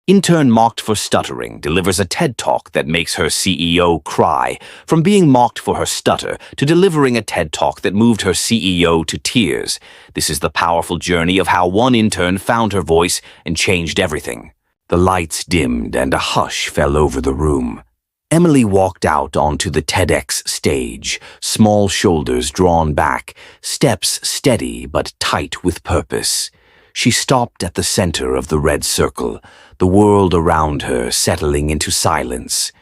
Intern mocked for stuttering delivers a TED Talk that makes her CEO cry, from being mocked for her stutter to delivering a TED Talk that moved her CEO to tears. This is the powerful journey of how one intern found her voice and changed everything. The lights dimmed and a hush fell over the room. Emily walked out onto the TEDx stage, small shoulders drawn back, steps steady but tight with purpose. She stopped at the center of the red circle, the world around her settling into silence.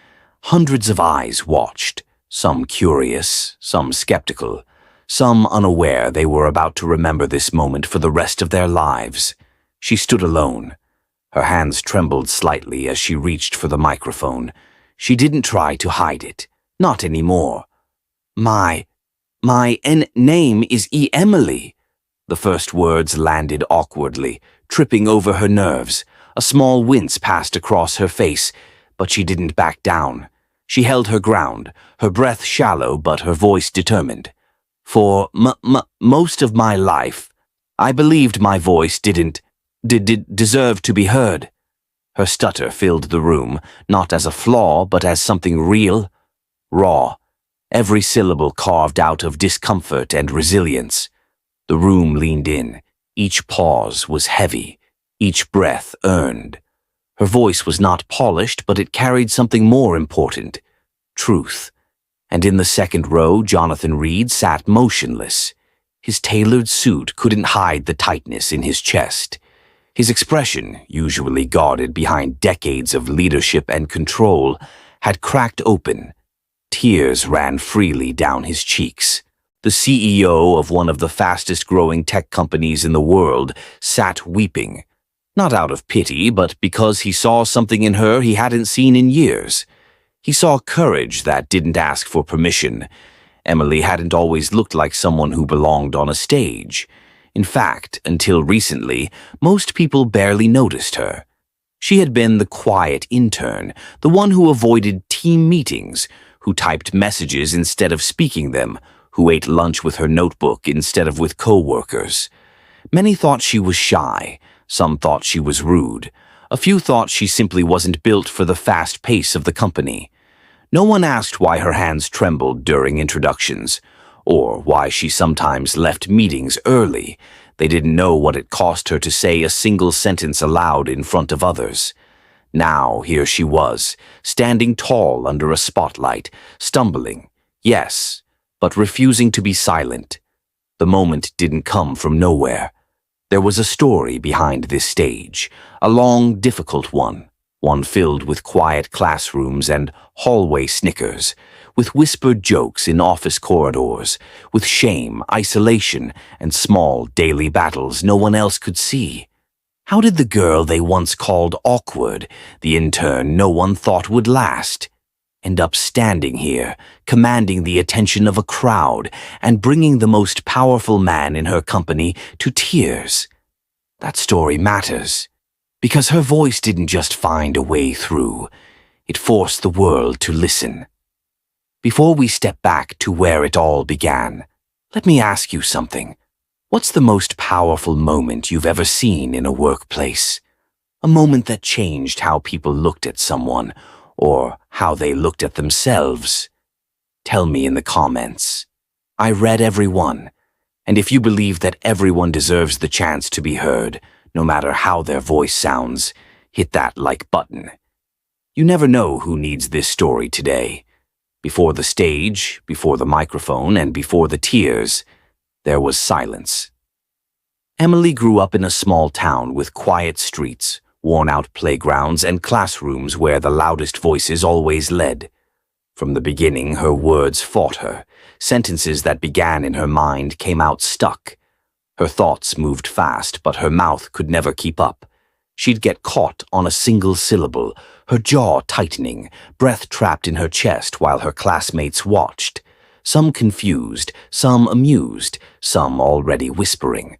Hundreds of eyes watched, some curious, some skeptical, some unaware they were about to remember this moment for the rest of their lives. She stood alone. Her hands trembled slightly as she reached for the microphone. She didn't try to hide it. Not anymore. My name is Emily. The first words landed awkwardly, tripping over her nerves. A small wince passed across her face, but she didn't back down. She held her ground, her breath shallow but her voice determined. For most of my life, I believed my voice didn't deserve to be heard. Her stutter filled the room, not as a flaw but as something real, raw, every syllable carved out of discomfort and resilience. The room leaned in. Each pause was heavy, each breath earned. Her voice was not polished, but it carried something more important, truth. And in the second row, Jonathan Reed sat motionless. His tailored suit couldn't hide the tightness in his chest. His expression, usually guarded behind decades of leadership and control, had cracked open. Tears ran freely down his cheeks. The CEO of one of the fastest-growing tech companies in the world sat weeping, not out of pity, but because he saw something in her he hadn't seen in years. He saw courage that didn't ask for permission. Emily hadn't always looked like someone who belonged on a stage. In fact, until recently, most people barely noticed her. She had been the quiet intern, the one who avoided team meetings, who typed messages instead of speaking them, who ate lunch with her notebook instead of with co-workers. Many thought she was shy, some thought she was rude, a few thought she simply wasn't built for the fast pace of the company. No one asked why her hands trembled during introductions, or why she sometimes left meetings early. They didn't know what it cost her to say a single sentence aloud in front of others. Now here she was, standing tall under a spotlight, stumbling, yes, but refusing to be silent. The moment didn't come from nowhere. There was a story behind this stage, a long, difficult one filled with quiet classrooms and hallway snickers, with whispered jokes in office corridors, with shame, isolation, and small daily battles no one else could see. How did the girl they once called awkward, the intern no one thought would last, end up standing here, commanding the attention of a crowd and bringing the most powerful man in her company to tears? That story matters, because her voice didn't just find a way through. It forced the world to listen. Before we step back to where it all began, let me ask you something. What's the most powerful moment you've ever seen in a workplace? A moment that changed how people looked at someone, or how they looked at themselves? Tell me in the comments. I read every one, and if you believe that everyone deserves the chance to be heard, no matter how their voice sounds, hit that like button. You never know who needs this story today. Before the stage, before the microphone, and before the tears, there was silence. Emily grew up in a small town with quiet streets, worn-out playgrounds, and classrooms where the loudest voices always led. From the beginning, her words fought her. Sentences that began in her mind came out stuck. Her thoughts moved fast, but her mouth could never keep up. She'd get caught on a single syllable, her jaw tightening, breath trapped in her chest while her classmates watched. Some confused, some amused, some already whispering.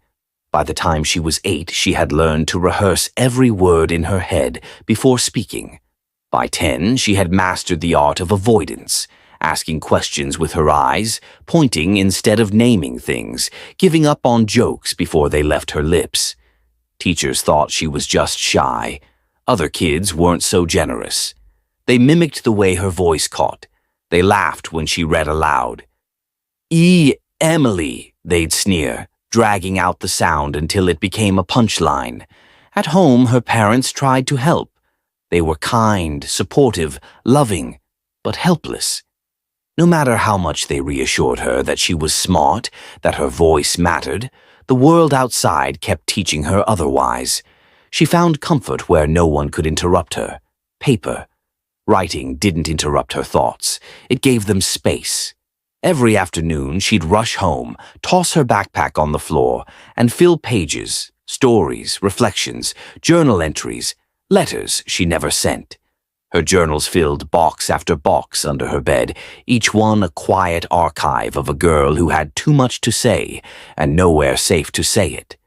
By the time she was 8, she had learned to rehearse every word in her head before speaking. By 10, she had mastered the art of avoidance, asking questions with her eyes, pointing instead of naming things, giving up on jokes before they left her lips. Teachers thought she was just shy. Other kids weren't so generous. They mimicked the way her voice caught. They laughed when she read aloud. Emily, they'd sneer, dragging out the sound until it became a punchline. At home, her parents tried to help. They were kind, supportive, loving, but helpless. No matter how much they reassured her that she was smart, that her voice mattered, the world outside kept teaching her otherwise. She found comfort where no one could interrupt her. Paper. Writing didn't interrupt her thoughts. It gave them space. Every afternoon, she'd rush home, toss her backpack on the floor, and fill pages, stories, reflections, journal entries, letters she never sent. Her journals filled box after box under her bed, each one a quiet archive of a girl who had too much to say and nowhere safe to say it.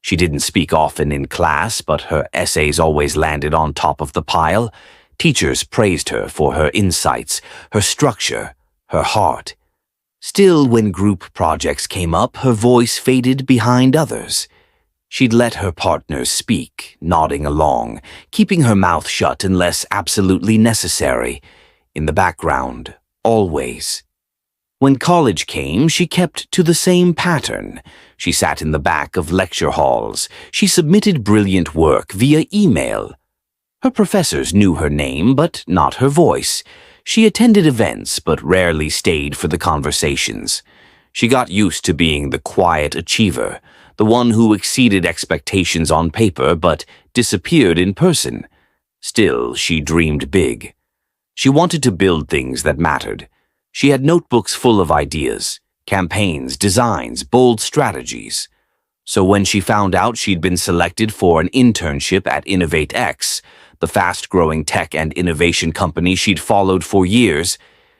She didn't speak often in class, but her essays always landed on top of the pile. Teachers praised her for her insights, her structure, her heart. Still, when group projects came up, her voice faded behind others. She'd let her partners speak, nodding along, keeping her mouth shut unless absolutely necessary. In the background, always. When college came, she kept to the same pattern. She sat in the back of lecture halls. She submitted brilliant work via email. Her professors knew her name, but not her voice. She attended events, but rarely stayed for the conversations. She got used to being the quiet achiever, the one who exceeded expectations on paper but disappeared in person. Still, she dreamed big. She wanted to build things that mattered. She had notebooks full of ideas, campaigns, designs, bold strategies. So when she found out she'd been selected for an internship at InnovateX, the fast-growing tech and innovation company she'd followed for years,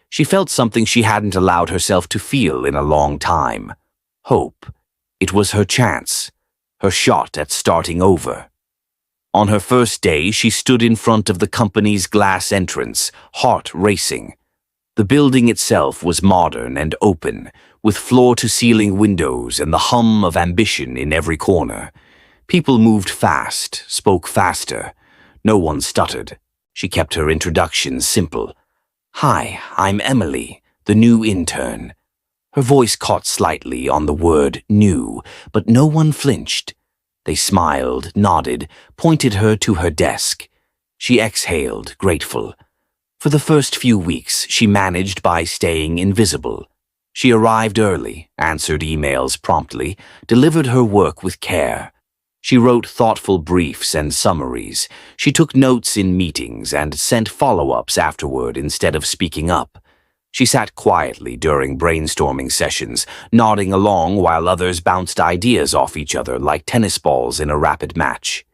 she felt something she hadn't allowed herself to feel in a long time. Hope. It was her chance, her shot at starting over. On her first day, she stood in front of the company's glass entrance, heart racing. The building itself was modern and open, with floor-to-ceiling windows and the hum of ambition in every corner. People moved fast, spoke faster. No one stuttered. She kept her introductions simple. "Hi, I'm Emily, the new intern." Her voice caught slightly on the word new, but no one flinched. They smiled, nodded, pointed her to her desk. She exhaled, grateful. For the first few weeks, she managed by staying invisible. She arrived early, answered emails promptly, delivered her work with care. She wrote thoughtful briefs and summaries. She took notes in meetings and sent follow-ups afterward instead of speaking up. She sat quietly during brainstorming sessions, nodding along while others bounced ideas off each other like tennis balls in a rapid match.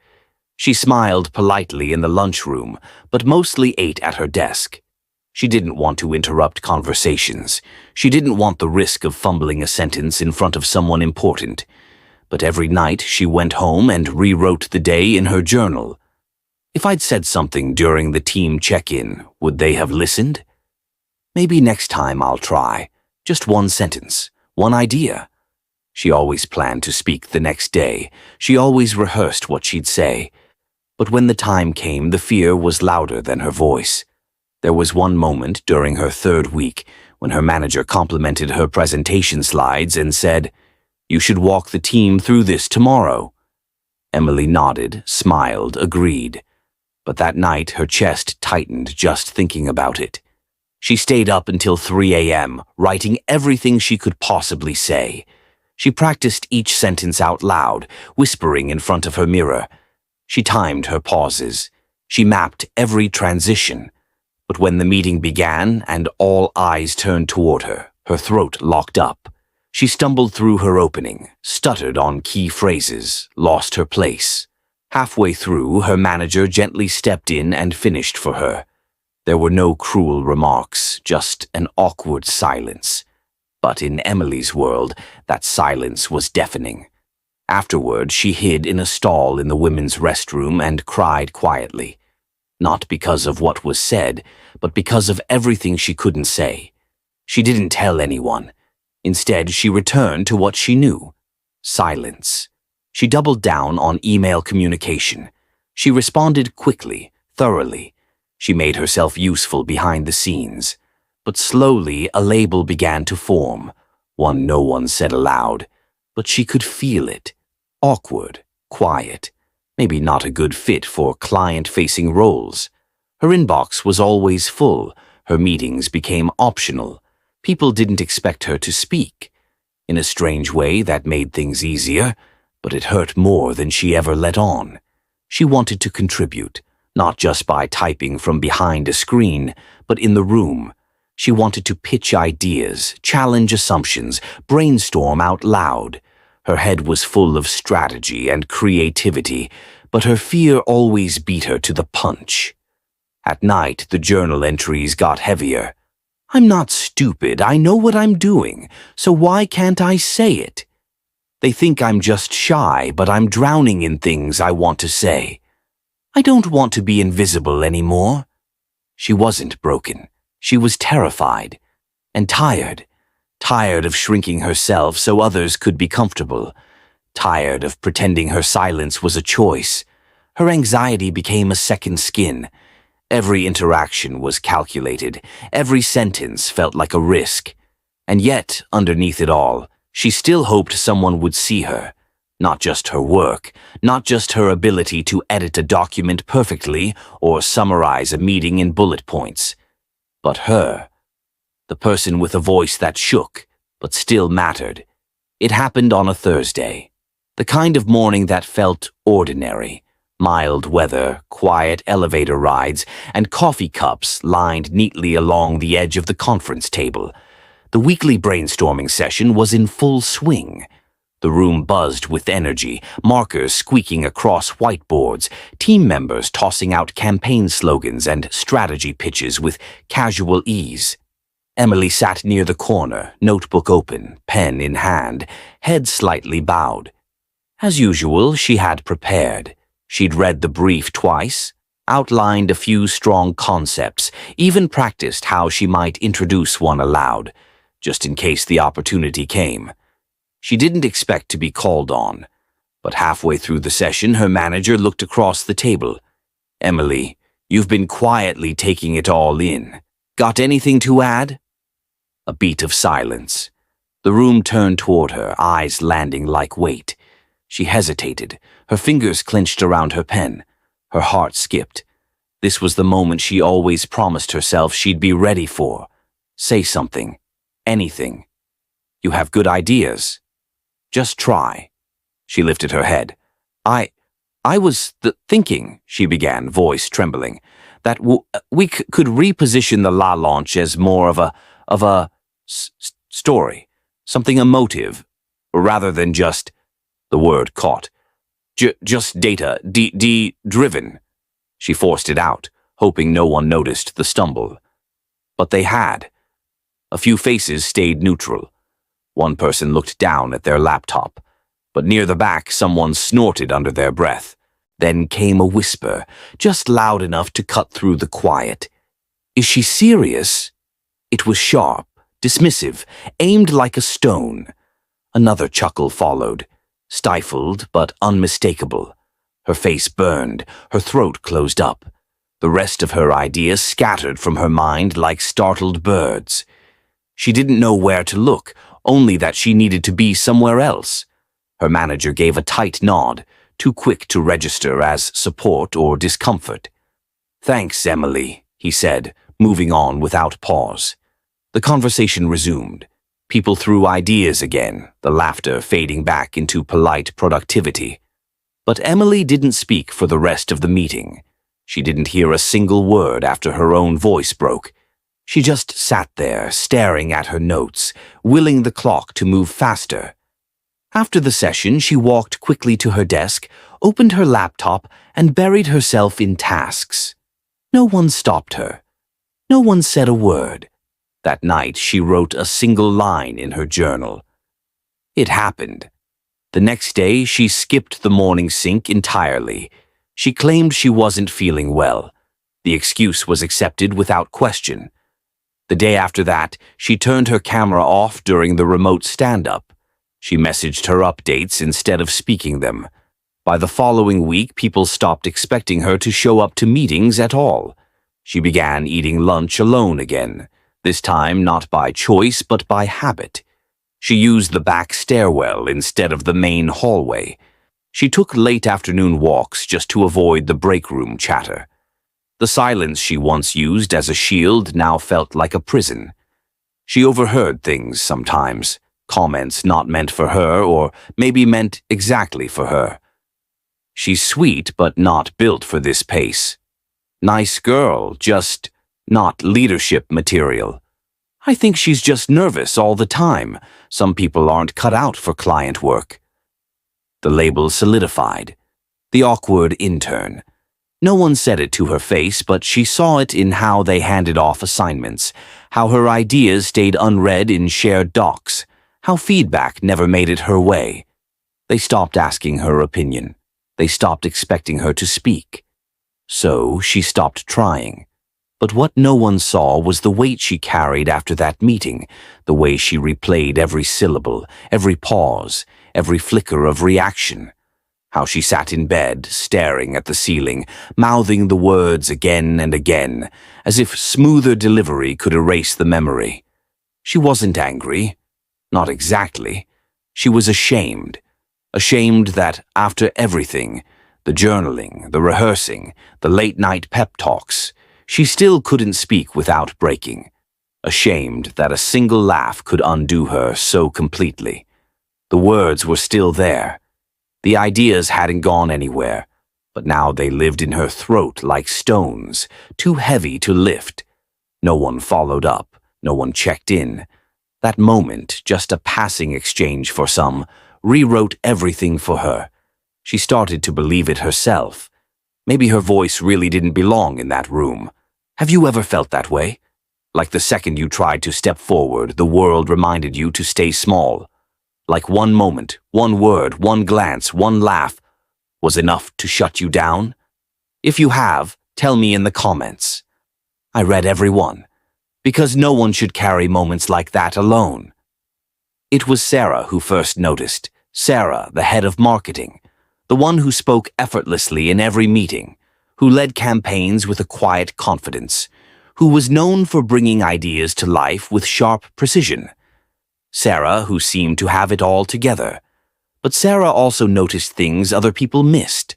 She smiled politely in the lunchroom, but mostly ate at her desk. She didn't want to interrupt conversations. She didn't want the risk of fumbling a sentence in front of someone important. But every night she went home and rewrote the day in her journal. If I'd said something during the team check-in, would they have listened? Maybe next time I'll try. Just one sentence, one idea. She always planned to speak the next day. She always rehearsed what she'd say. But when the time came, the fear was louder than her voice. There was one moment during her third week when her manager complimented her presentation slides and said, "You should walk the team through this tomorrow." Emily nodded, smiled, agreed. But that night her chest tightened just thinking about it. She stayed up until 3 a.m., writing everything she could possibly say. She practiced each sentence out loud, whispering in front of her mirror. She timed her pauses. She mapped every transition. But when the meeting began and all eyes turned toward her, her throat locked up. She stumbled through her opening, stuttered on key phrases, lost her place. Halfway through, her manager gently stepped in and finished for her. There were no cruel remarks, just an awkward silence. But in Emily's world, that silence was deafening. Afterward, she hid in a stall in the women's restroom and cried quietly. Not because of what was said, but because of everything she couldn't say. She didn't tell anyone. Instead, she returned to what she knew. Silence. She doubled down on email communication. She responded quickly, thoroughly. She made herself useful behind the scenes. But slowly a label began to form, one no one said aloud, but she could feel it. Awkward, quiet, maybe not a good fit for client-facing roles. Her inbox was always full, her meetings became optional. People didn't expect her to speak. In a strange way, that made things easier, but it hurt more than she ever let on. She wanted to contribute, not just by typing from behind a screen, but in the room. She wanted to pitch ideas, challenge assumptions, brainstorm out loud. Her head was full of strategy and creativity, but her fear always beat her to the punch. At night, the journal entries got heavier. "I'm not stupid, I know what I'm doing, so why can't I say it? They think I'm just shy, but I'm drowning in things I want to say. I don't want to be invisible anymore." She wasn't broken. She was terrified and tired. Tired of shrinking herself so others could be comfortable. Tired of pretending her silence was a choice. Her anxiety became a second skin. Every interaction was calculated. Every sentence felt like a risk. And yet, underneath it all, she still hoped someone would see her. Not just her work, not just her ability to edit a document perfectly or summarize a meeting in bullet points, but her. The person with a voice that shook, but still mattered. It happened on a Thursday. The kind of morning that felt ordinary. Mild weather, quiet elevator rides, and coffee cups lined neatly along the edge of the conference table. The weekly brainstorming session was in full swing. The room buzzed with energy, markers squeaking across whiteboards, team members tossing out campaign slogans and strategy pitches with casual ease. Emily sat near the corner, notebook open, pen in hand, head slightly bowed. As usual, she had prepared. She'd read the brief twice, outlined a few strong concepts, even practiced how she might introduce one aloud, just in case the opportunity came. She didn't expect to be called on, but halfway through the session, her manager looked across the table. "Emily, you've been quietly taking it all in. Got anything to add?" A beat of silence. The room turned toward her, eyes landing like weight. She hesitated, her fingers clenched around her pen. Her heart skipped. This was the moment she always promised herself she'd be ready for. Say something. Anything. "You have good ideas. Just try." She lifted her head. I was thinking," she began, voice trembling, "that we could reposition the La launch as more of a story, something emotive, rather than just," the word caught, "just data, driven." She forced it out, hoping no one noticed the stumble. But they had. A few faces stayed neutral. One person looked down at their laptop, but near the back someone snorted under their breath. Then came a whisper, just loud enough to cut through the quiet. "Is she serious?" It was sharp, dismissive, aimed like a stone. Another chuckle followed, stifled but unmistakable. Her face burned, her throat closed up. The rest of her ideas scattered from her mind like startled birds. She didn't know where to look, only that she needed to be somewhere else. Her manager gave a tight nod, too quick to register as support or discomfort. "Thanks, Emily," he said, moving on without pause. The conversation resumed. People threw ideas again, the laughter fading back into polite productivity. But Emily didn't speak for the rest of the meeting. She didn't hear a single word after her own voice broke. She just sat there, staring at her notes, willing the clock to move faster. After the session, she walked quickly to her desk, opened her laptop, and buried herself in tasks. No one stopped her. No one said a word. That night, she wrote a single line in her journal. It happened. The next day, she skipped the morning sync entirely. She claimed she wasn't feeling well. The excuse was accepted without question. The day after that, she turned her camera off during the remote stand-up. She messaged her updates instead of speaking them. By the following week, people stopped expecting her to show up to meetings at all. She began eating lunch alone again, this time not by choice but by habit. She used the back stairwell instead of the main hallway. She took late afternoon walks just to avoid the break room chatter. The silence she once used as a shield now felt like a prison. She overheard things sometimes, comments not meant for her or maybe meant exactly for her. She's sweet but not built for this pace. Nice girl, just not leadership material. I think she's just nervous all the time. Some people aren't cut out for client work. The label solidified. The awkward intern. No one said it to her face, but she saw it in how they handed off assignments, how her ideas stayed unread in shared docs, how feedback never made it her way. They stopped asking her opinion. They stopped expecting her to speak. So she stopped trying. But what no one saw was the weight she carried after that meeting, the way she replayed every syllable, every pause, every flicker of reaction. How she sat in bed, staring at the ceiling, mouthing the words again and again, as if smoother delivery could erase the memory. She wasn't angry. Not exactly. She was ashamed. Ashamed that after everything, the journaling, the rehearsing, the late-night pep talks, she still couldn't speak without breaking. Ashamed that a single laugh could undo her so completely. The words were still there. The ideas hadn't gone anywhere, but now they lived in her throat like stones, too heavy to lift. No one followed up, no one checked in. That moment, just a passing exchange for some, rewrote everything for her. She started to believe it herself. Maybe her voice really didn't belong in that room. Have you ever felt that way? Like the second you tried to step forward, the world reminded you to stay small. Like one moment, one word, one glance, one laugh was enough to shut you down? If you have, tell me in the comments. I read every one, because no one should carry moments like that alone. It was Sarah who first noticed. Sarah, the head of marketing, the one who spoke effortlessly in every meeting, who led campaigns with a quiet confidence, who was known for bringing ideas to life with sharp precision. Sarah, who seemed to have it all together. But Sarah also noticed things other people missed,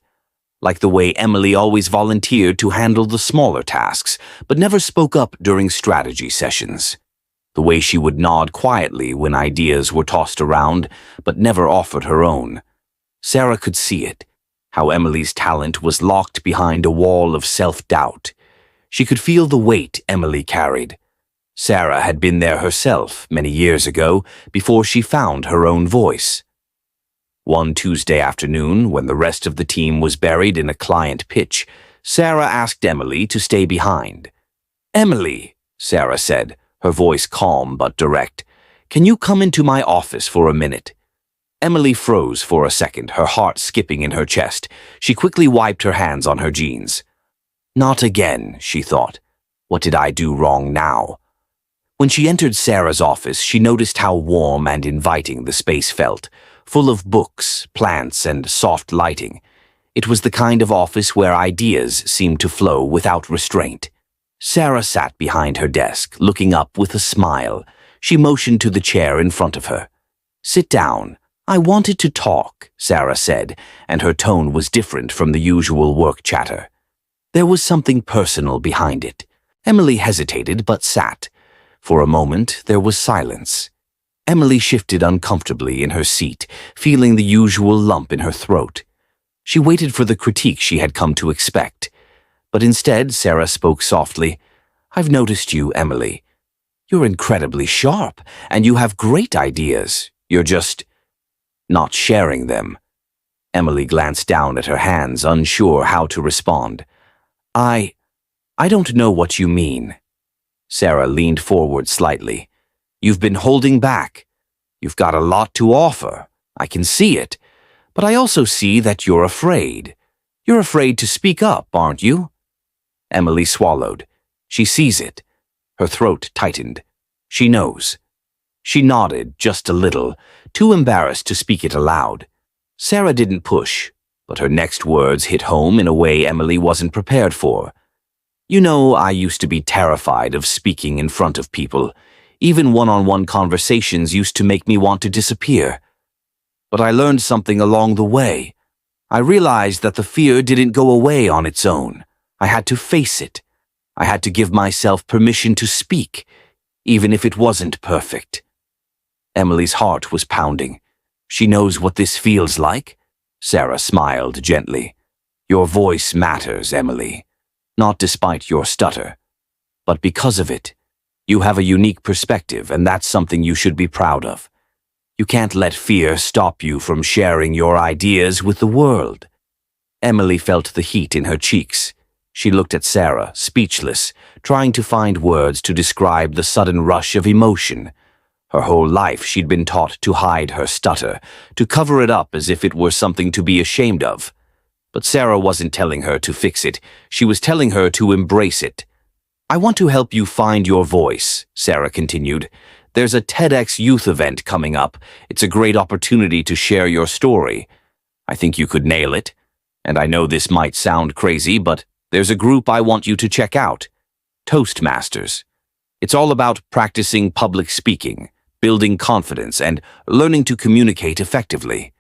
like the way Emily always volunteered to handle the smaller tasks, but never spoke up during strategy sessions. The way she would nod quietly when ideas were tossed around, but never offered her own. Sarah could see it, how Emily's talent was locked behind a wall of self-doubt. She could feel the weight Emily carried. Sarah had been there herself many years ago, before she found her own voice. One Tuesday afternoon, when the rest of the team was buried in a client pitch, Sarah asked Emily to stay behind. "Emily," Sarah said, her voice calm but direct, "can you come into my office for a minute?" Emily froze for a second, her heart skipping in her chest. She quickly wiped her hands on her jeans. Not again, she thought. What did I do wrong now? When she entered Sarah's office, she noticed how warm and inviting the space felt, full of books, plants, and soft lighting. It was the kind of office where ideas seemed to flow without restraint. Sarah sat behind her desk, looking up with a smile. She motioned to the chair in front of her. "Sit down. I wanted to talk," Sarah said, and her tone was different from the usual work chatter. There was something personal behind it. Emily hesitated but sat. For a moment, there was silence. Emily shifted uncomfortably in her seat, feeling the usual lump in her throat. She waited for the critique she had come to expect. But instead, Sarah spoke softly. "I've noticed you, Emily. You're incredibly sharp, and you have great ideas. You're just not sharing them." Emily glanced down at her hands, unsure how to respond. I don't know what you mean." Sarah leaned forward slightly. "You've been holding back. You've got a lot to offer. I can see it. But I also see that you're afraid. You're afraid to speak up, aren't you?" Emily swallowed. She sees it. Her throat tightened. She knows. She nodded just a little, too embarrassed to speak it aloud. Sarah didn't push, But her next words hit home in a way Emily wasn't prepared for. "You know, I used to be terrified of speaking in front of people. Even one-on-one conversations used to make me want to disappear. But I learned something along the way. I realized that the fear didn't go away on its own. I had to face it. I had to give myself permission to speak, even if it wasn't perfect." Emily's heart was pounding. "She knows what this feels like?" Sarah smiled gently. "Your voice matters, Emily. Not despite your stutter, but because of it. You have a unique perspective, and that's something you should be proud of. You can't let fear stop you from sharing your ideas with the world." Emily felt the heat in her cheeks. She looked at Sarah, speechless, trying to find words to describe the sudden rush of emotion. Her whole life she'd been taught to hide her stutter, to cover it up as if it were something to be ashamed of. But Sarah wasn't telling her to fix it. She was telling her to embrace it. "I want to help you find your voice," Sarah continued. "There's a TEDx youth event coming up. It's a great opportunity to share your story. I think you could nail it. And I know this might sound crazy, but there's a group I want you to check out. Toastmasters. It's all about practicing public speaking, building confidence, and learning to communicate effectively,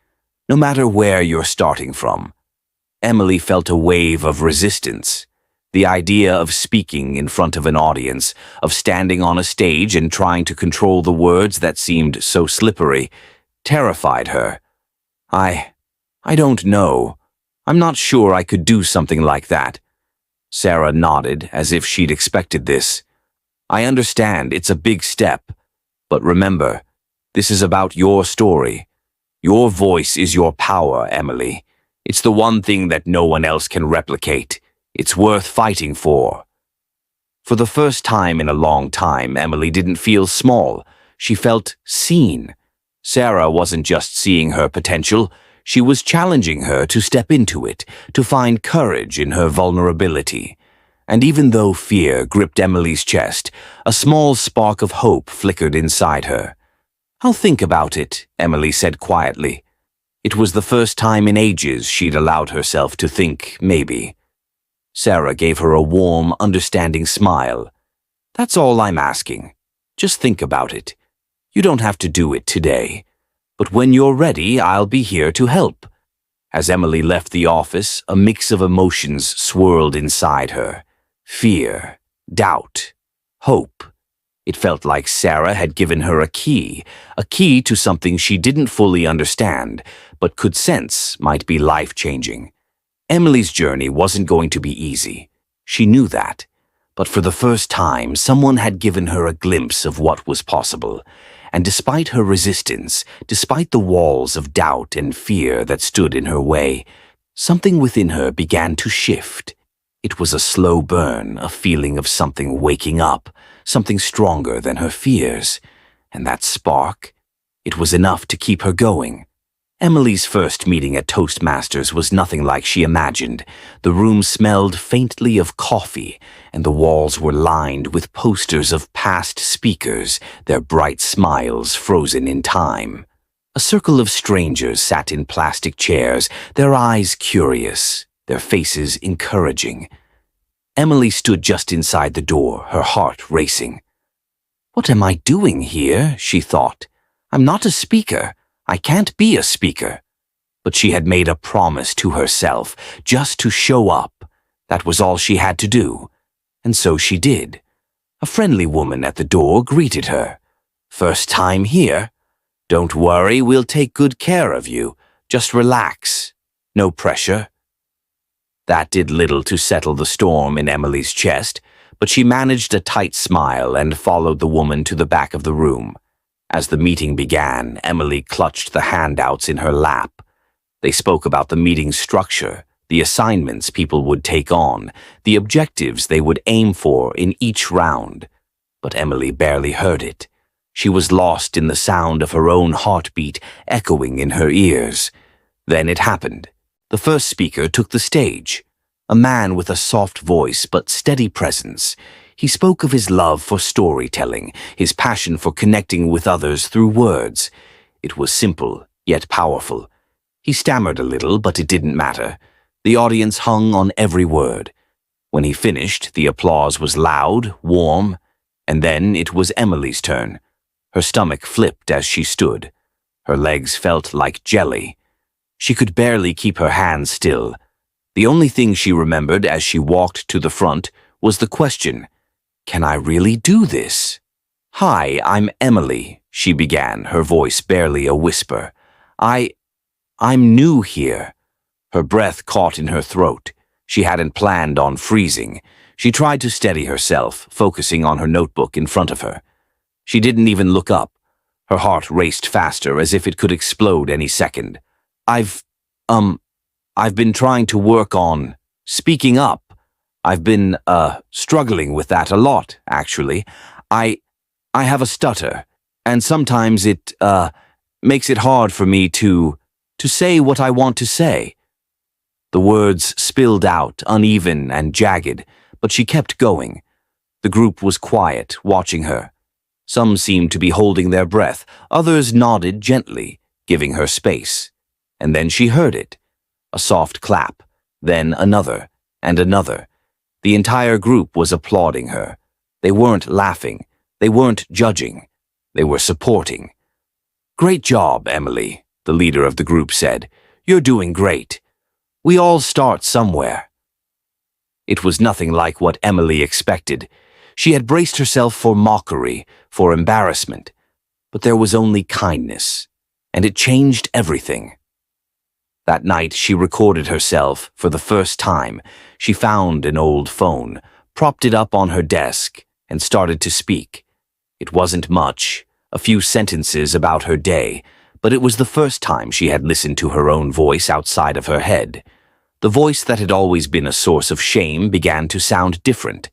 no matter where you're starting from." Emily felt a wave of resistance. The idea of speaking in front of an audience, of standing on a stage and trying to control the words that seemed so slippery, terrified her. I don't know. I'm not sure I could do something like that." Sarah nodded as if she'd expected this. "I understand it's a big step, but remember, this is about your story. Your voice is your power, Emily. It's the one thing that no one else can replicate. It's worth fighting for." For the first time in a long time, Emily didn't feel small. She felt seen. Sarah wasn't just seeing her potential. She was challenging her to step into it, to find courage in her vulnerability. And even though fear gripped Emily's chest, a small spark of hope flickered inside her. "I'll think about it," Emily said quietly. It was the first time in ages she'd allowed herself to think, maybe. Sarah gave her a warm, understanding smile. "That's all I'm asking. Just think about it. You don't have to do it today. But when you're ready, I'll be here to help." As Emily left the office, a mix of emotions swirled inside her. Fear, doubt, hope. It felt like Sarah had given her a key to something she didn't fully understand, but could sense might be life-changing. Emily's journey wasn't going to be easy. She knew that. But for the first time, someone had given her a glimpse of what was possible. And despite her resistance, despite the walls of doubt and fear that stood in her way, something within her began to shift. It was a slow burn, a feeling of something waking up, something stronger than her fears. And that spark, it was enough to keep her going. Emily's first meeting at Toastmasters was nothing like she imagined. The room smelled faintly of coffee, and the walls were lined with posters of past speakers, their bright smiles frozen in time. A circle of strangers sat in plastic chairs, their eyes curious, their faces encouraging. Emily stood just inside the door, her heart racing. "What am I doing here?" she thought. "I'm not a speaker. I can't be a speaker." But she had made a promise to herself, just to show up. That was all she had to do. And so she did. A friendly woman at the door greeted her. "First time here? Don't worry, we'll take good care of you. Just relax. No pressure." That did little to settle the storm in Emily's chest, but she managed a tight smile and followed the woman to the back of the room. As the meeting began, Emily clutched the handouts in her lap. They spoke about the meeting's structure, the assignments people would take on, the objectives they would aim for in each round. But Emily barely heard it. She was lost in the sound of her own heartbeat echoing in her ears. Then it happened. The first speaker took the stage. A man with a soft voice but steady presence. He spoke of his love for storytelling, his passion for connecting with others through words. It was simple, yet powerful. He stammered a little, but it didn't matter. The audience hung on every word. When he finished, the applause was loud, warm, and then it was Emily's turn. Her stomach flipped as she stood. Her legs felt like jelly. She could barely keep her hands still. The only thing she remembered as she walked to the front was the question, "Can I really do this?" "Hi, I'm Emily," she began, her voice barely a whisper. I'm new here." Her breath caught in her throat. She hadn't planned on freezing. She tried to steady herself, focusing on her notebook in front of her. She didn't even look up. Her heart raced faster as if it could explode any second. I've been trying to work on speaking up. I've been, struggling with that a lot, actually. I have a stutter, and sometimes it, makes it hard for me to say what I want to say." The words spilled out, uneven and jagged, but she kept going. The group was quiet, watching her. Some seemed to be holding their breath, others nodded gently, giving her space. And then she heard it. A soft clap, then another, and another. The entire group was applauding her. They weren't laughing. They weren't judging. They were supporting. "Great job, Emily," the leader of the group said. "You're doing great. We all start somewhere." It was nothing like what Emily expected. She had braced herself for mockery, for embarrassment. But there was only kindness, and it changed everything. That night, she recorded herself for the first time. She found an old phone, propped it up on her desk, and started to speak. It wasn't much, a few sentences about her day, but it was the first time she had listened to her own voice outside of her head. The voice that had always been a source of shame began to sound different.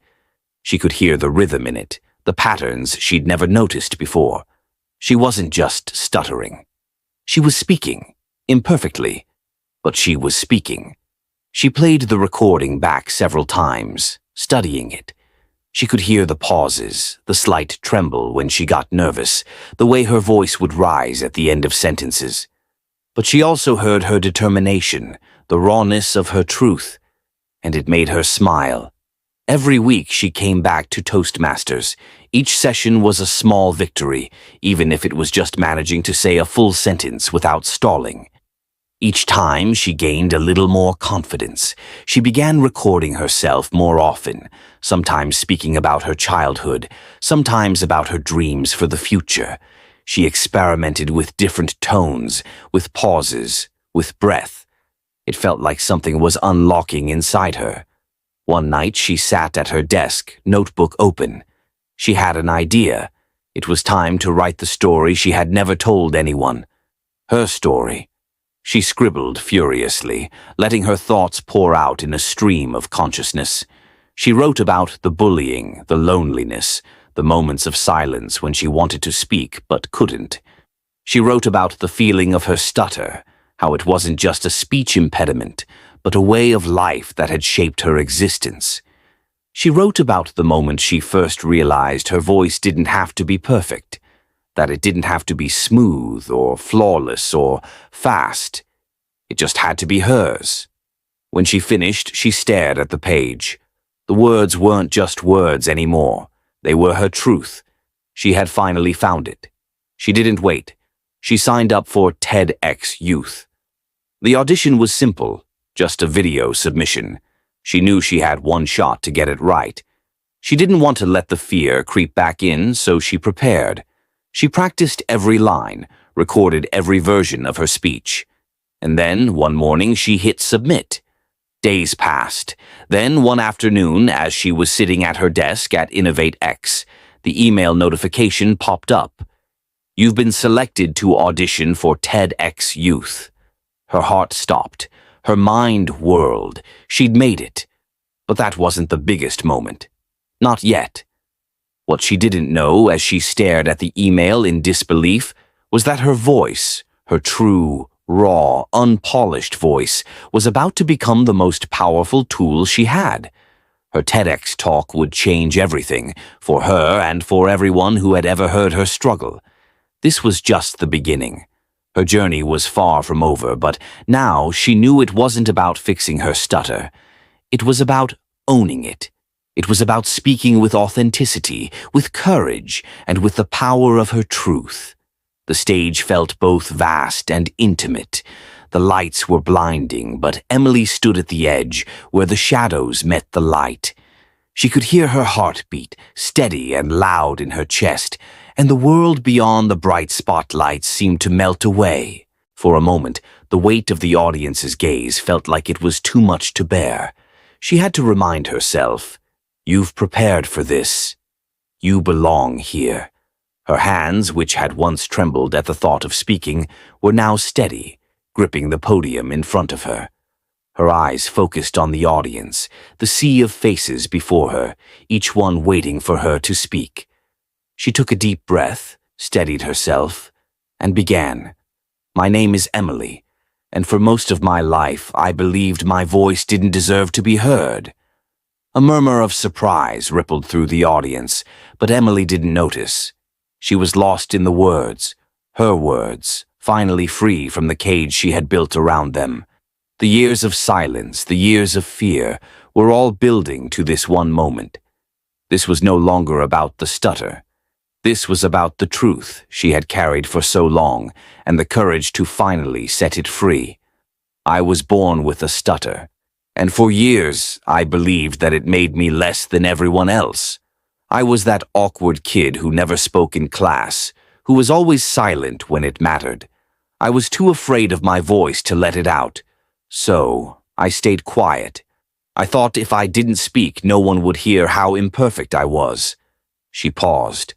She could hear the rhythm in it, the patterns she'd never noticed before. She wasn't just stuttering. She was speaking, imperfectly, but she was speaking. She played the recording back several times, studying it. She could hear the pauses, the slight tremble when she got nervous, the way her voice would rise at the end of sentences. But she also heard her determination, the rawness of her truth, and it made her smile. Every week she came back to Toastmasters. Each session was a small victory, even if it was just managing to say a full sentence without stalling. Each time she gained a little more confidence. She began recording herself more often, sometimes speaking about her childhood, sometimes about her dreams for the future. She experimented with different tones, with pauses, with breath. It felt like something was unlocking inside her. One night she sat at her desk, notebook open. She had an idea. It was time to write the story she had never told anyone. Her story. She scribbled furiously, letting her thoughts pour out in a stream of consciousness. She wrote about the bullying, the loneliness, the moments of silence when she wanted to speak but couldn't. She wrote about the feeling of her stutter, how it wasn't just a speech impediment, but a way of life that had shaped her existence. She wrote about the moment she first realized her voice didn't have to be perfect, that it didn't have to be smooth or flawless or fast. It just had to be hers. When she finished, she stared at the page. The words weren't just words anymore. They were her truth. She had finally found it. She didn't wait. She signed up for TEDx Youth. The audition was simple, just a video submission. She knew she had one shot to get it right. She didn't want to let the fear creep back in, so she prepared. She practiced every line, recorded every version of her speech. And then, one morning, she hit submit. Days passed. Then, one afternoon, as she was sitting at her desk at InnovateX, the email notification popped up. "You've been selected to audition for TEDx Youth." Her heart stopped. Her mind whirled. She'd made it. But that wasn't the biggest moment. Not yet. What she didn't know as she stared at the email in disbelief was that her voice, her true, raw, unpolished voice, was about to become the most powerful tool she had. Her TEDx talk would change everything, for her and for everyone who had ever heard her struggle. This was just the beginning. Her journey was far from over, but now she knew it wasn't about fixing her stutter. It was about owning it. It was about speaking with authenticity, with courage, and with the power of her truth. The stage felt both vast and intimate. The lights were blinding, but Emily stood at the edge, where the shadows met the light. She could hear her heartbeat, steady and loud in her chest, and the world beyond the bright spotlights seemed to melt away. For a moment, the weight of the audience's gaze felt like it was too much to bear. She had to remind herself, "You've prepared for this. You belong here." Her hands, which had once trembled at the thought of speaking, were now steady, gripping the podium in front of her. Her eyes focused on the audience, the sea of faces before her, each one waiting for her to speak. She took a deep breath, steadied herself, and began. "My name is Emily, and for most of my life I believed my voice didn't deserve to be heard." A murmur of surprise rippled through the audience, but Emily didn't notice. She was lost in the words, her words, finally free from the cage she had built around them. The years of silence, the years of fear, were all building to this one moment. This was no longer about the stutter. This was about the truth she had carried for so long, and the courage to finally set it free. "I was born with a stutter, and for years I believed that it made me less than everyone else. I was that awkward kid who never spoke in class, who was always silent when it mattered. I was too afraid of my voice to let it out. So, I stayed quiet. I thought if I didn't speak, no one would hear how imperfect I was." She paused.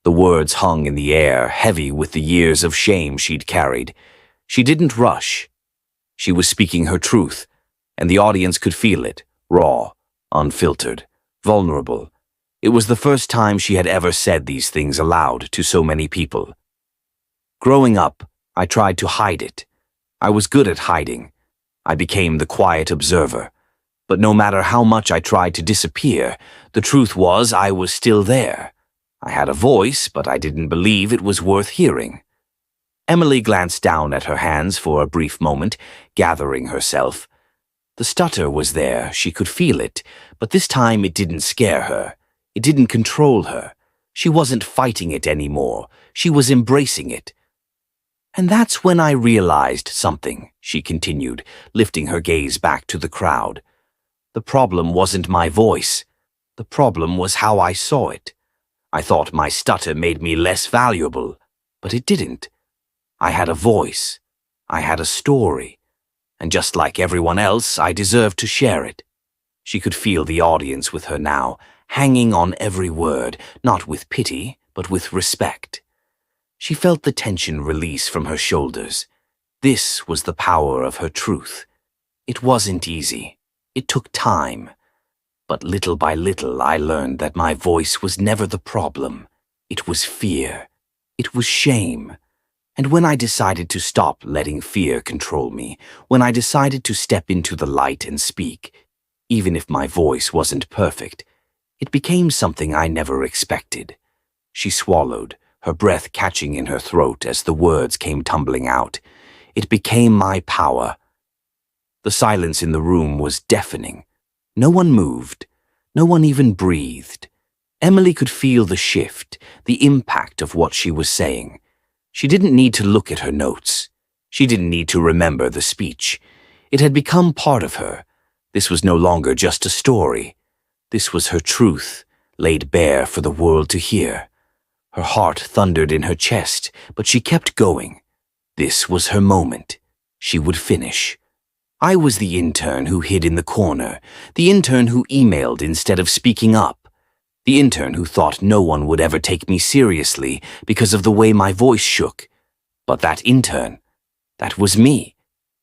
The words hung in the air, heavy with the years of shame she'd carried. She didn't rush. She was speaking her truth, and the audience could feel it, raw, unfiltered, vulnerable. It was the first time she had ever said these things aloud to so many people. "Growing up, I tried to hide it. I was good at hiding. I became the quiet observer. But no matter how much I tried to disappear, the truth was I was still there. I had a voice, but I didn't believe it was worth hearing." Emily glanced down at her hands for a brief moment, gathering herself. The stutter was there, she could feel it, but this time it didn't scare her. It didn't control her. She wasn't fighting it anymore. She was embracing it. "And that's when I realized something," she continued, lifting her gaze back to the crowd. "The problem wasn't my voice. The problem was how I saw it. I thought my stutter made me less valuable, but it didn't. I had a voice. I had a story. And just like everyone else, I deserved to share it." She could feel the audience with her now, hanging on every word, not with pity, but with respect. She felt the tension release from her shoulders. This was the power of her truth. It wasn't easy. It took time. But little by little I learned that my voice was never the problem. It was fear. It was shame. And when I decided to stop letting fear control me, when I decided to step into the light and speak, even if my voice wasn't perfect, it became something I never expected. She swallowed, her breath catching in her throat as the words came tumbling out. It became my power. The silence in the room was deafening. No one moved. No one even breathed. Emily could feel the shift, the impact of what she was saying. She didn't need to look at her notes. She didn't need to remember the speech. It had become part of her. This was no longer just a story. This was her truth, laid bare for the world to hear. Her heart thundered in her chest, but she kept going. This was her moment. She would finish. I was the intern who hid in the corner, the intern who emailed instead of speaking up, the intern who thought no one would ever take me seriously because of the way my voice shook. But that intern, that was me.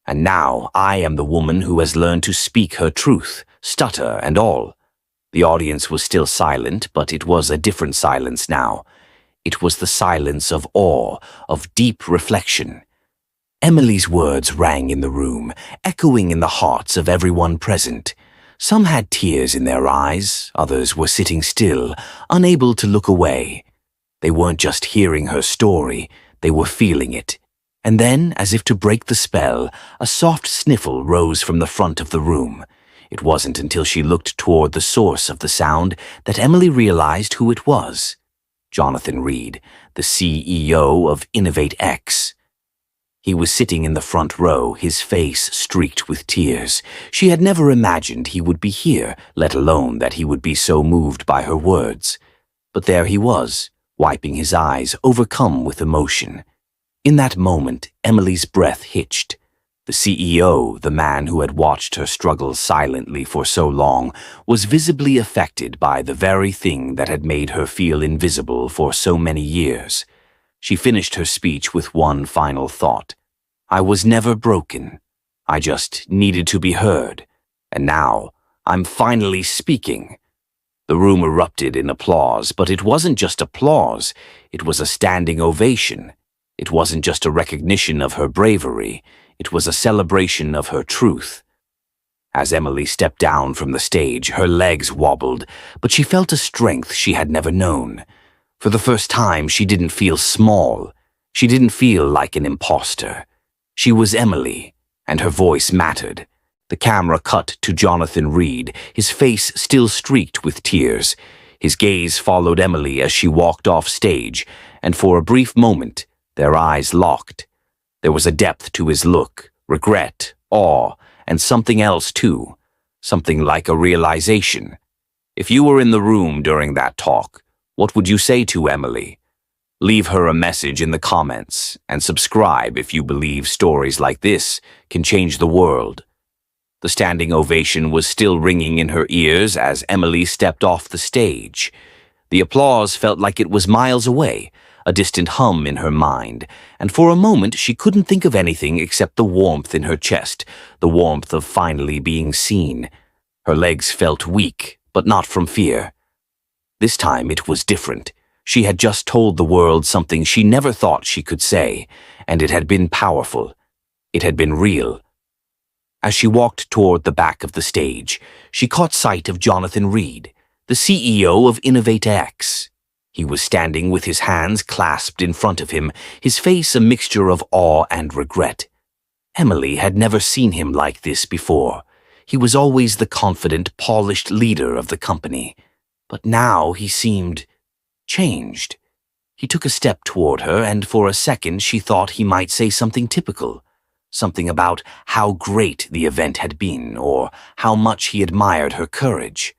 And now I am the woman who has learned to speak her truth, stutter and all. The audience was still silent, but it was a different silence now. It was the silence of awe, of deep reflection. Emily's words rang in the room, echoing in the hearts of everyone present. Some had tears in their eyes, others were sitting still, unable to look away. They weren't just hearing her story, they were feeling it. And then, as if to break the spell, a soft sniffle rose from the front of the room. It wasn't until she looked toward the source of the sound that Emily realized who it was. Jonathan Reed, the CEO of InnovateX. He was sitting in the front row, his face streaked with tears. She had never imagined he would be here, let alone that he would be so moved by her words. But there he was, wiping his eyes, overcome with emotion. In that moment, Emily's breath hitched. The CEO, the man who had watched her struggle silently for so long, was visibly affected by the very thing that had made her feel invisible for so many years. She finished her speech with one final thought. I was never broken. I just needed to be heard. And now, I'm finally speaking. The room erupted in applause, but it wasn't just applause. It was a standing ovation. It wasn't just a recognition of her bravery. It was a celebration of her truth. As Emily stepped down from the stage, her legs wobbled, but she felt a strength she had never known. For the first time, she didn't feel small. She didn't feel like an imposter. She was Emily, and her voice mattered. The camera cut to Jonathan Reed, his face still streaked with tears. His gaze followed Emily as she walked off stage, and for a brief moment, their eyes locked. There was a depth to his look, regret, awe, and something else too, something like a realization. If you were in the room during that talk, what would you say to Emily? Leave her a message in the comments, and subscribe if you believe stories like this can change the world. The standing ovation was still ringing in her ears as Emily stepped off the stage. The applause felt like it was miles away, a distant hum in her mind, and for a moment she couldn't think of anything except the warmth in her chest, the warmth of finally being seen. Her legs felt weak, but not from fear. This time it was different. She had just told the world something she never thought she could say, and it had been powerful. It had been real. As she walked toward the back of the stage, she caught sight of Jonathan Reed, the CEO of InnovateX. He was standing with his hands clasped in front of him, his face a mixture of awe and regret. Emily had never seen him like this before. He was always the confident, polished leader of the company. But now he seemed changed. He took a step toward her, and for a second she thought he might say something typical. Something about how great the event had been, or how much he admired her courage.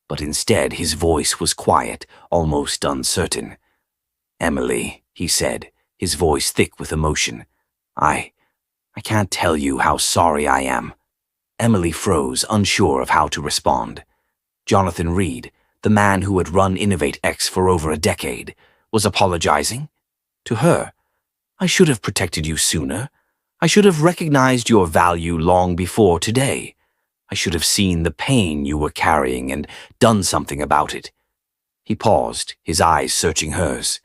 But instead his voice was quiet, almost uncertain. Emily, he said, his voice thick with emotion. I can't tell you how sorry I am. Emily froze, unsure of how to respond. Jonathan Reed, the man who had run InnovateX for over a decade, was apologizing? To her. I should have protected you sooner. I should have recognized your value long before today. I should have seen the pain you were carrying and done something about it. He paused, his eyes searching hers.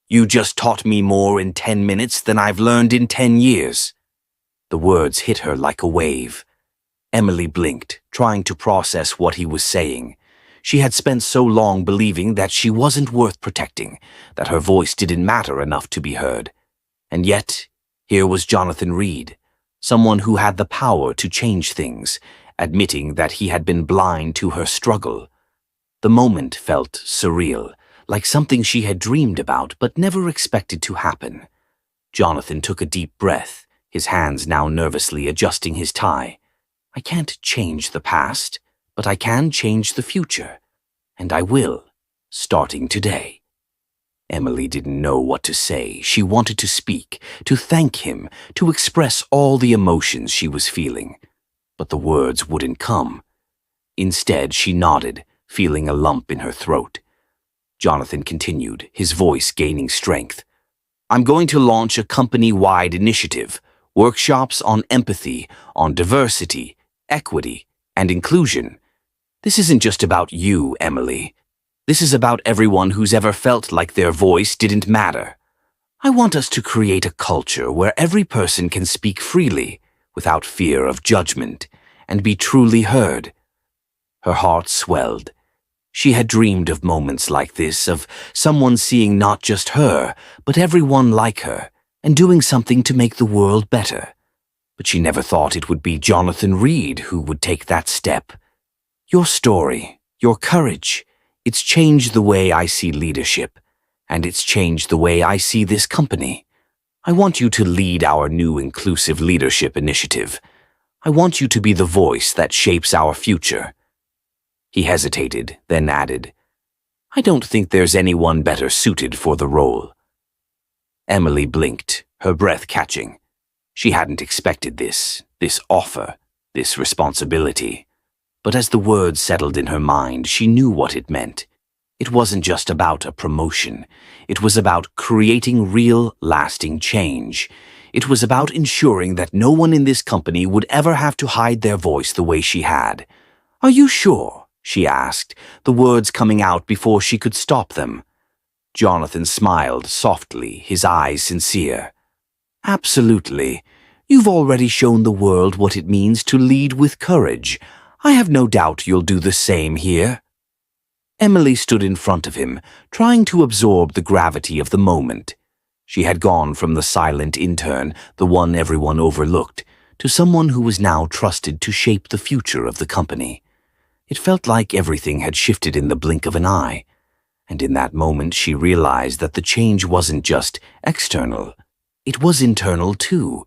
You just taught me more in 10 minutes than I've learned in 10 years. The words hit her like a wave. Emily blinked, trying to process what he was saying. She had spent so long believing that she wasn't worth protecting, that her voice didn't matter enough to be heard. And yet, here was Jonathan Reed, someone who had the power to change things, admitting that he had been blind to her struggle. The moment felt surreal, like something she had dreamed about but never expected to happen. Jonathan took a deep breath, his hands now nervously adjusting his tie. I can't change the past, but I can change the future. And I will, starting today. Emily didn't know what to say. She wanted to speak, to thank him, to express all the emotions she was feeling. But the words wouldn't come. Instead, she nodded, feeling a lump in her throat. Jonathan continued, his voice gaining strength. I'm going to launch a company-wide initiative, workshops on empathy, on diversity, equity, and inclusion. This isn't just about you, Emily. This is about everyone who's ever felt like their voice didn't matter. I want us to create a culture where every person can speak freely, without fear of judgment, and be truly heard. Her heart swelled. She had dreamed of moments like this, of someone seeing not just her, but everyone like her, and doing something to make the world better. But she never thought it would be Jonathan Reed who would take that step. Your story, your courage, it's changed the way I see leadership, and it's changed the way I see this company. I want you to lead our new inclusive leadership initiative. I want you to be the voice that shapes our future." He hesitated, then added, "I don't think there's anyone better suited for the role." Emily blinked, her breath catching. She hadn't expected this offer, this responsibility. But as the words settled in her mind, she knew what it meant. It wasn't just about a promotion. It was about creating real, lasting change. It was about ensuring that no one in this company would ever have to hide their voice the way she had. "Are you sure?" she asked, the words coming out before she could stop them. Jonathan smiled softly, his eyes sincere. "Absolutely. You've already shown the world what it means to lead with courage. I have no doubt you'll do the same here." Emily stood in front of him, trying to absorb the gravity of the moment. She had gone from the silent intern, the one everyone overlooked, to someone who was now trusted to shape the future of the company. It felt like everything had shifted in the blink of an eye, and in that moment she realized that the change wasn't just external, it was internal too.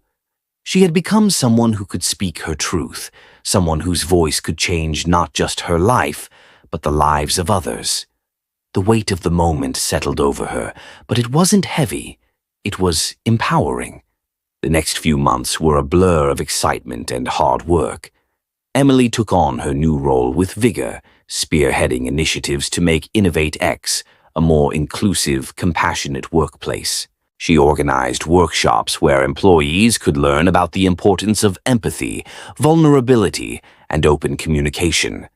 She had become someone who could speak her truth, someone whose voice could change not just her life, but the lives of others. The weight of the moment settled over her, but it wasn't heavy. It was empowering. The next few months were a blur of excitement and hard work. Emily took on her new role with vigor, spearheading initiatives to make InnovateX a more inclusive, compassionate workplace. She organized workshops where employees could learn about the importance of empathy, vulnerability, and open communication.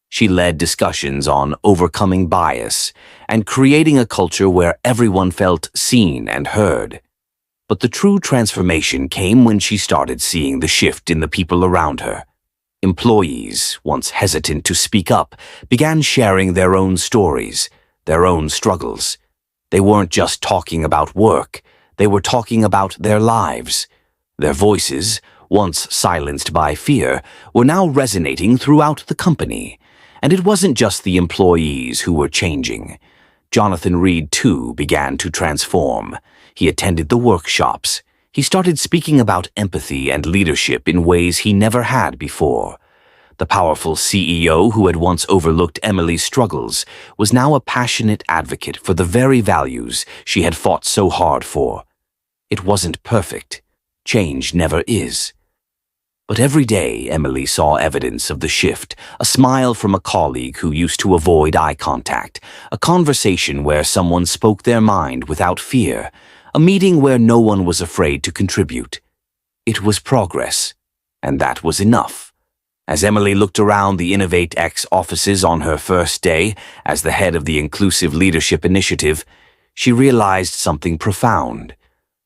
She led discussions on overcoming bias and creating a culture where everyone felt seen and heard. But the true transformation came when she started seeing the shift in the people around her. Employees, once hesitant to speak up, began sharing their own stories, their own struggles. They weren't just talking about work, they were talking about their lives. Their voices, once silenced by fear, were now resonating throughout the company. And it wasn't just the employees who were changing. Jonathan Reed, too, began to transform. He attended the workshops. He started speaking about empathy and leadership in ways he never had before. The powerful CEO who had once overlooked Emily's struggles was now a passionate advocate for the very values she had fought so hard for. It wasn't perfect. Change never is. But every day Emily saw evidence of the shift, a smile from a colleague who used to avoid eye contact, a conversation where someone spoke their mind without fear, a meeting where no one was afraid to contribute. It was progress, and that was enough. As Emily looked around the InnovateX offices on her first day as the head of the Inclusive Leadership Initiative, she realized something profound.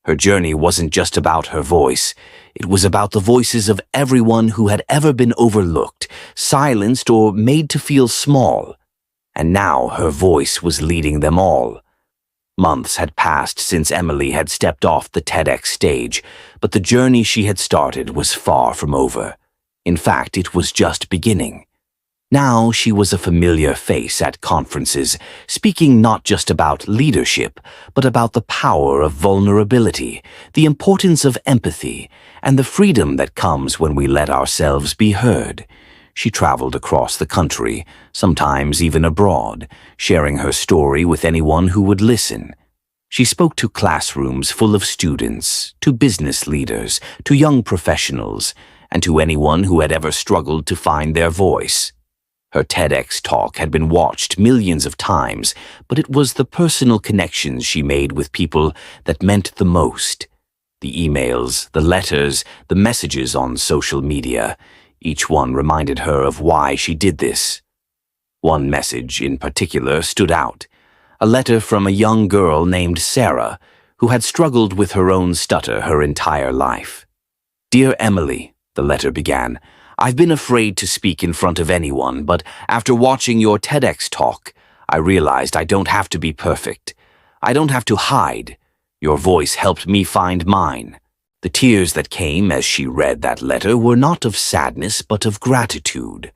Her journey wasn't just about her voice. It was about the voices of everyone who had ever been overlooked, silenced, or made to feel small. And now her voice was leading them all. Months had passed since Emily had stepped off the TEDx stage, but the journey she had started was far from over. In fact, it was just beginning. Now she was a familiar face at conferences, speaking not just about leadership, but about the power of vulnerability, the importance of empathy, and the freedom that comes when we let ourselves be heard. She traveled across the country, sometimes even abroad, sharing her story with anyone who would listen. She spoke to classrooms full of students, to business leaders, to young professionals, and to anyone who had ever struggled to find their voice. Her TEDx talk had been watched millions of times, but it was the personal connections she made with people that meant the most. The emails, the letters, the messages on social media, each one reminded her of why she did this. One message in particular stood out, a letter from a young girl named Sarah, who had struggled with her own stutter her entire life. "Dear Emily," the letter began, "I've been afraid to speak in front of anyone, but after watching your TEDx talk, I realized I don't have to be perfect. I don't have to hide. Your voice helped me find mine." The tears that came as she read that letter were not of sadness but of gratitude.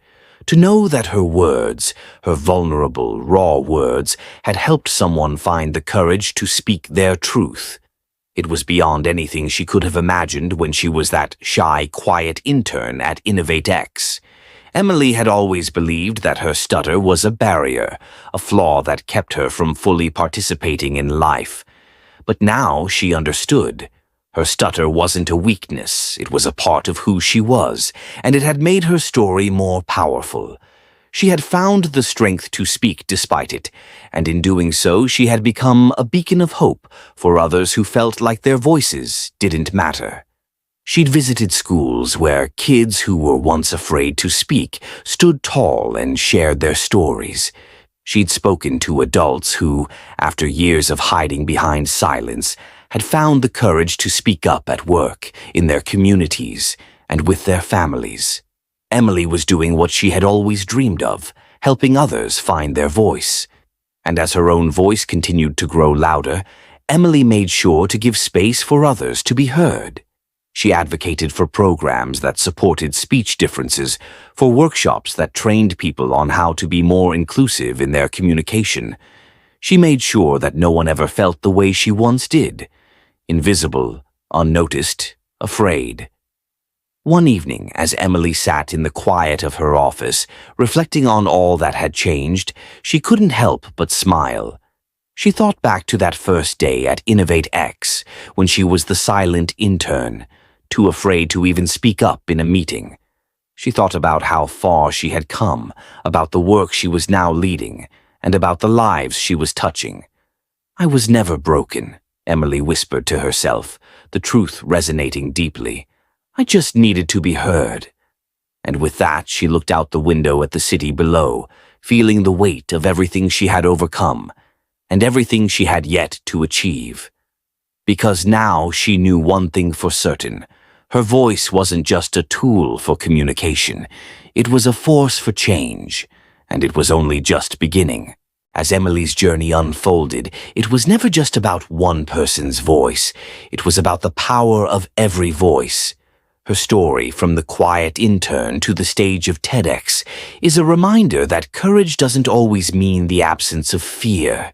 To know that her words, her vulnerable, raw words, had helped someone find the courage to speak their truth. It was beyond anything she could have imagined when she was that shy, quiet intern at InnovateX. Emily had always believed that her stutter was a barrier, a flaw that kept her from fully participating in life. But now she understood. Her stutter wasn't a weakness, it was a part of who she was, and it had made her story more powerful. She had found the strength to speak despite it, and in doing so she had become a beacon of hope for others who felt like their voices didn't matter. She'd visited schools where kids who were once afraid to speak stood tall and shared their stories. She'd spoken to adults who, after years of hiding behind silence, had found the courage to speak up at work, in their communities, and with their families. Emily was doing what she had always dreamed of, helping others find their voice. And as her own voice continued to grow louder, Emily made sure to give space for others to be heard. She advocated for programs that supported speech differences, for workshops that trained people on how to be more inclusive in their communication. She made sure that no one ever felt the way she once did, invisible, unnoticed, afraid. One evening, as Emily sat in the quiet of her office, reflecting on all that had changed, she couldn't help but smile. She thought back to that first day at InnovateX, when she was the silent intern, too afraid to even speak up in a meeting. She thought about how far she had come, about the work she was now leading, and about the lives she was touching. "I was never broken," Emily whispered to herself, the truth resonating deeply. "I just needed to be heard." And with that, she looked out the window at the city below, feeling the weight of everything she had overcome, and everything she had yet to achieve. Because now she knew one thing for certain. Her voice wasn't just a tool for communication. It was a force for change, and it was only just beginning. As Emily's journey unfolded, it was never just about one person's voice. It was about the power of every voice. Her story, from the quiet intern to the stage of TEDx, is a reminder that courage doesn't always mean the absence of fear.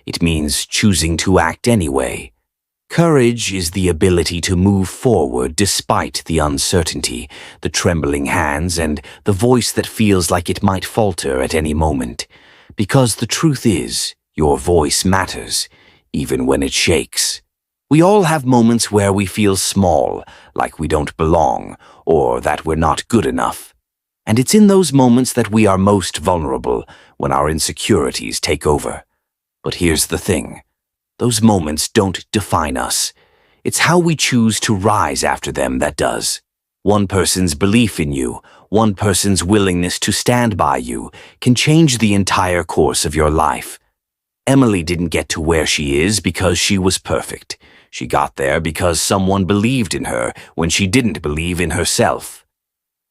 It means choosing to act anyway. Courage is the ability to move forward despite the uncertainty, the trembling hands, and the voice that feels like it might falter at any moment. Because the truth is, your voice matters, even when it shakes. We all have moments where we feel small, like we don't belong, or that we're not good enough. And it's in those moments that we are most vulnerable, when our insecurities take over. But here's the thing. Those moments don't define us. It's how we choose to rise after them that does. One person's belief in you, one person's willingness to stand by you, can change the entire course of your life. Emily didn't get to where she is because she was perfect. She got there because someone believed in her when she didn't believe in herself.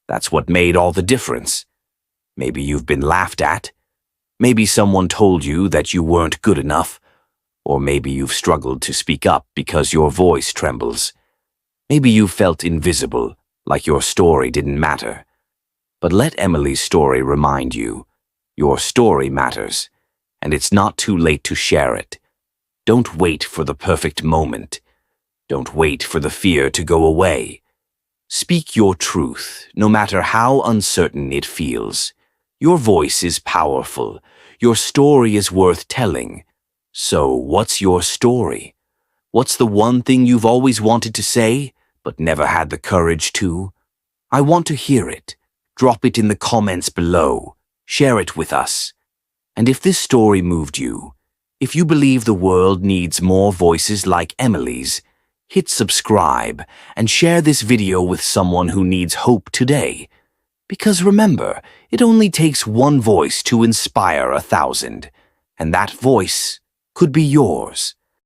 That's what made all the difference. Maybe you've been laughed at. Maybe someone told you that you weren't good enough. Or maybe you've struggled to speak up because your voice trembles. Maybe you've felt invisible, like your story didn't matter. But let Emily's story remind you, your story matters, and it's not too late to share it. Don't wait for the perfect moment. Don't wait for the fear to go away. Speak your truth, no matter how uncertain it feels. Your voice is powerful. Your story is worth telling. So, what's your story? What's the one thing you've always wanted to say, but never had the courage to? I want to hear it. Drop it in the comments below. Share it with us. And if this story moved you, if you believe the world needs more voices like Emily's, hit subscribe and share this video with someone who needs hope today. Because remember, it only takes one voice to inspire 1,000, and that voice could be yours.